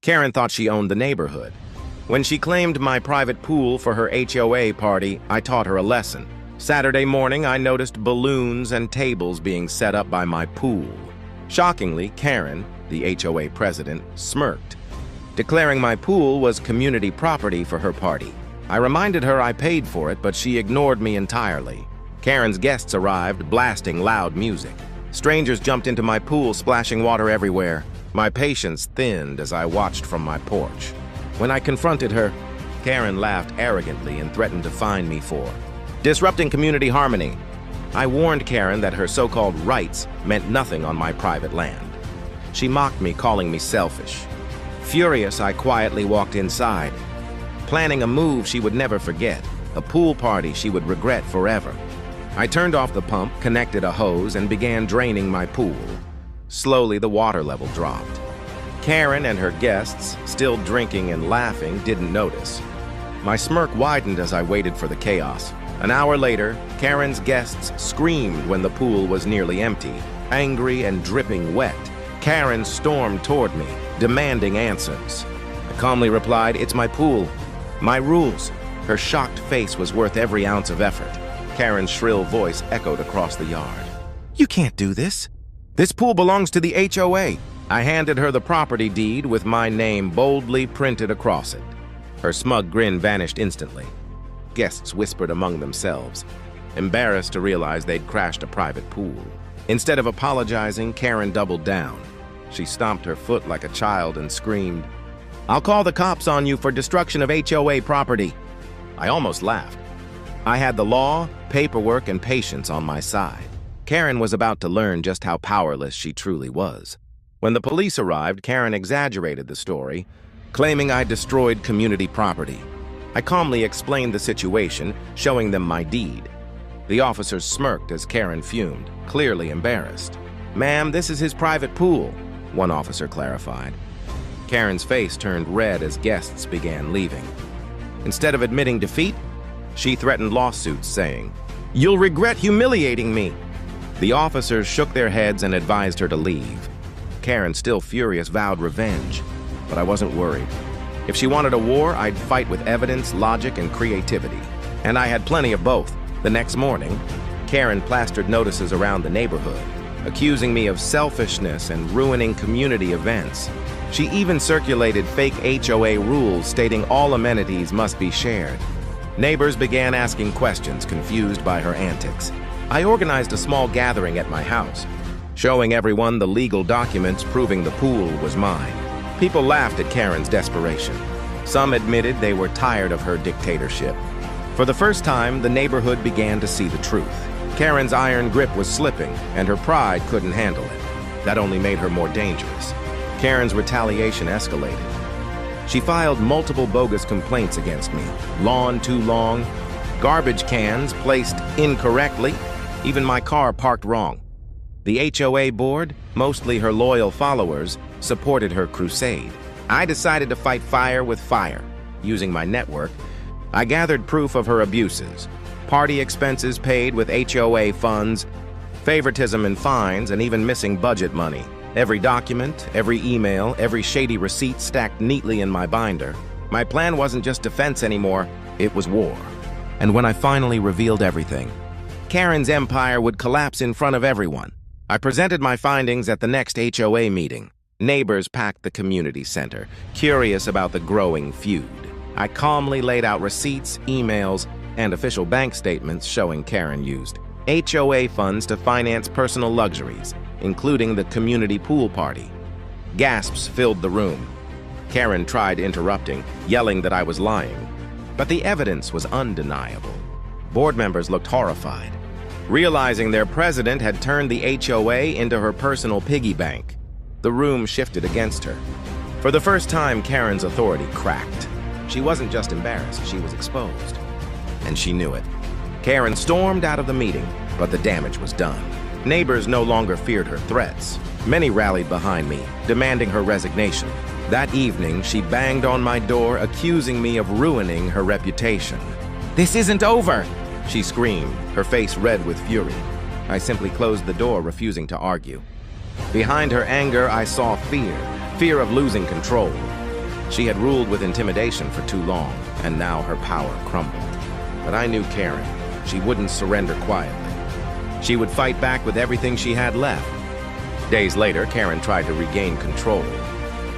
Karen thought she owned the neighborhood. When she claimed my private pool for her HOA party, I taught her a lesson. Saturday morning, I noticed balloons and tables being set up by my pool. Shockingly, Karen, the HOA president, smirked, declaring my pool was community property for her party. I reminded her I paid for it, but she ignored me entirely. Karen's guests arrived, blasting loud music. Strangers jumped into my pool, splashing water everywhere. My patience thinned as I watched from my porch. When I confronted her, Karen laughed arrogantly and threatened to fine me for disrupting community harmony. I warned Karen that her so-called rights meant nothing on my private land. She mocked me, calling me selfish. Furious, I quietly walked inside, planning a move she would never forget, a pool party she would regret forever. I turned off the pump, connected a hose, and began draining my pool. Slowly, the water level dropped. Karen and her guests, still drinking and laughing, didn't notice. My smirk widened as I waited for the chaos. An hour later, Karen's guests screamed when the pool was nearly empty. Angry and dripping wet, Karen stormed toward me, demanding answers. I calmly replied, "It's my pool, my rules." Her shocked face was worth every ounce of effort. Karen's shrill voice echoed across the yard. "You can't do this. This pool belongs to the HOA. I handed her the property deed with my name boldly printed across it. Her smug grin vanished instantly. Guests whispered among themselves, embarrassed to realize they'd crashed a private pool. Instead of apologizing, Karen doubled down. She stomped her foot like a child and screamed, "I'll call the cops on you for destruction of HOA property." I almost laughed. I had the law, paperwork, and patience on my side. Karen was about to learn just how powerless she truly was. When the police arrived, Karen exaggerated the story, claiming I destroyed community property. I calmly explained the situation, showing them my deed. The officers smirked as Karen fumed, clearly embarrassed. "Ma'am, this is his private pool," one officer clarified. Karen's face turned red as guests began leaving. Instead of admitting defeat, she threatened lawsuits, saying, "You'll regret humiliating me." The officers shook their heads and advised her to leave. Karen, still furious, vowed revenge, but I wasn't worried. If she wanted a war, I'd fight with evidence, logic, and creativity. And I had plenty of both. The next morning, Karen plastered notices around the neighborhood, accusing me of selfishness and ruining community events. She even circulated fake HOA rules stating all amenities must be shared. Neighbors began asking questions, confused by her antics. I organized a small gathering at my house, showing everyone the legal documents proving the pool was mine. People laughed at Karen's desperation. Some admitted they were tired of her dictatorship. For the first time, the neighborhood began to see the truth. Karen's iron grip was slipping, and her pride couldn't handle it. That only made her more dangerous. Karen's retaliation escalated. She filed multiple bogus complaints against me. Lawn too long, garbage cans placed incorrectly, even my car parked wrong. The HOA board, mostly her loyal followers, supported her crusade. I decided to fight fire with fire. Using my network, I gathered proof of her abuses. Party expenses paid with HOA funds, favoritism and fines, and even missing budget money. Every document, every email, every shady receipt stacked neatly in my binder. My plan wasn't just defense anymore, it was war. And when I finally revealed everything, Karen's empire would collapse in front of everyone. I presented my findings at the next HOA meeting. Neighbors packed the community center, curious about the growing feud. I calmly laid out receipts, emails, and official bank statements showing Karen used HOA funds to finance personal luxuries, including the community pool party. Gasps filled the room. Karen tried interrupting, yelling that I was lying, but the evidence was undeniable. Board members looked horrified, realizing their president had turned the HOA into her personal piggy bank. The room shifted against her. For the first time, Karen's authority cracked. She wasn't just embarrassed, she was exposed. And she knew it. Karen stormed out of the meeting, but the damage was done. Neighbors no longer feared her threats. Many rallied behind me, demanding her resignation. That evening, she banged on my door, accusing me of ruining her reputation. "This isn't over!" she screamed, her face red with fury. I simply closed the door, refusing to argue. Behind her anger, I saw fear of losing control. She had ruled with intimidation for too long, and now her power crumbled. But I knew Karen. She wouldn't surrender quietly. She would fight back with everything she had left. Days later, Karen tried to regain control.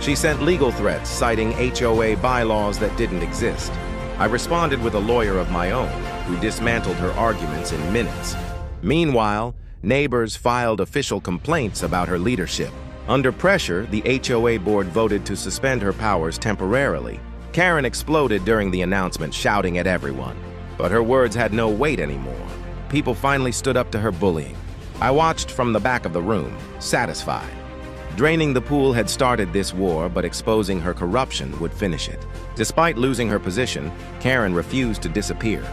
She sent legal threats citing HOA bylaws that didn't exist. I responded with a lawyer of my own, who dismantled her arguments in minutes. Meanwhile, neighbors filed official complaints about her leadership. Under pressure, the HOA board voted to suspend her powers temporarily. Karen exploded during the announcement, shouting at everyone. But her words had no weight anymore. People finally stood up to her bullying. I watched from the back of the room, satisfied. Draining the pool had started this war, but exposing her corruption would finish it. Despite losing her position, Karen refused to disappear.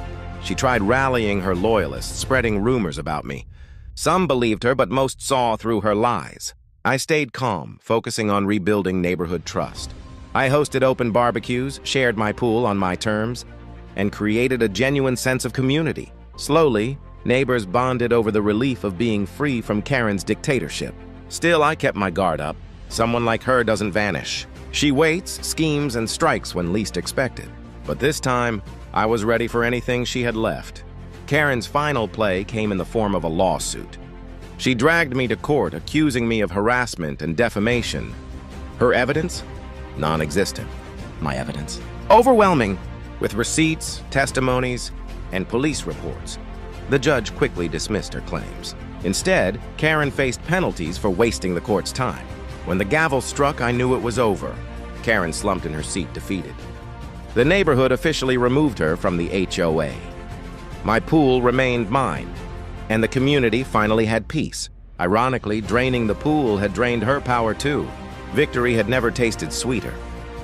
She tried rallying her loyalists, spreading rumors about me. Some believed her, but most saw through her lies. I stayed calm, focusing on rebuilding neighborhood trust. I hosted open barbecues, shared my pool on my terms, and created a genuine sense of community. Slowly, neighbors bonded over the relief of being free from Karen's dictatorship. Still, I kept my guard up. Someone like her doesn't vanish. She waits, schemes, and strikes when least expected. But this time, I was ready for anything she had left. Karen's final play came in the form of a lawsuit. She dragged me to court, accusing me of harassment and defamation. Her evidence? Non-existent. My evidence? Overwhelming, with receipts, testimonies, and police reports. The judge quickly dismissed her claims. Instead, Karen faced penalties for wasting the court's time. When the gavel struck, I knew it was over. Karen slumped in her seat, defeated. The neighborhood officially removed her from the HOA. My pool remained mine, and the community finally had peace. Ironically, draining the pool had drained her power too. Victory had never tasted sweeter.